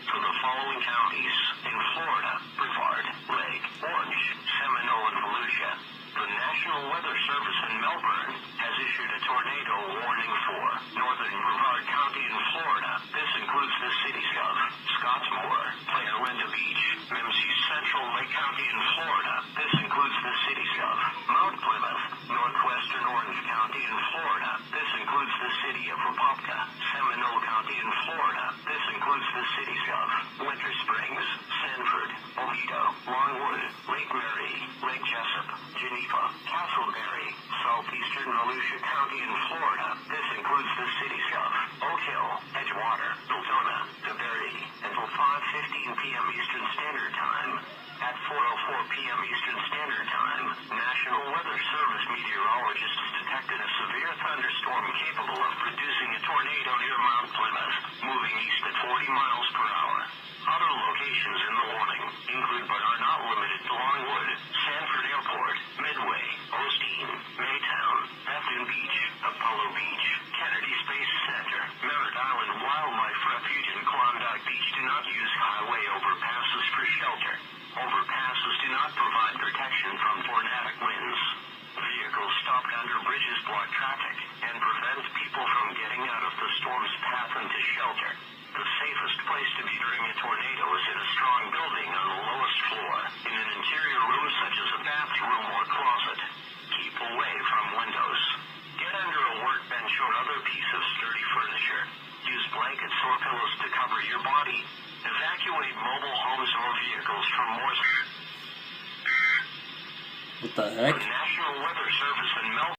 for the following counties in Florida: Brevard, Lake, Orange, Seminole, and Volusia. The National Weather Service in Melbourne has issued a tornado warning for northern Brevard County in Florida. This includes the cities of Scottsmore, Playa Linda Beach, Memphis Central, Lake County in Florida. This includes the cities of Mount Plymouth, northwestern Orange County in Florida. This includes the city of Apopka, Seminole County in Florida. This includes the cities of Winter Springs, Sanford, Oviedo, Longwood, Lake Mary, Lake Jessup, Geneva, Castleberry, southeastern Volusia County in Florida. This includes the cities of Oak Hill, Edgewater, Deltona, DeBerry, until 5:15 p.m. Eastern Standard Time. At 4:04 p.m. Eastern Standard Time, National Weather Service meteorologists detected a severe thunderstorm capable of producing a tornado near Mount Plymouth, moving east at 40 miles per hour. Other locations in the warning include but are not limited to Longwood, Sanford Airport, Midway, Osteen, Maytown, Bethune Beach, Apollo Beach, Kennedy Space Center, Merritt Island Wildlife Refuge, and Klondike Beach. Do not use highway overpasses for shelter. Overpasses do not provide protection from tornadic winds. Vehicles stopped under bridges block traffic and prevent people from getting out of the storm's path into shelter. The safest place to be during a tornado is in a strong building on the lowest floor, in an interior room such as a bathroom or closet. Keep away from windows. Get under a workbench or other piece of sturdy furniture. Use blankets or pillows to cover your body. Evacuate mobile homes or vehicles from more... What the heck? The National Weather Service in Melbourne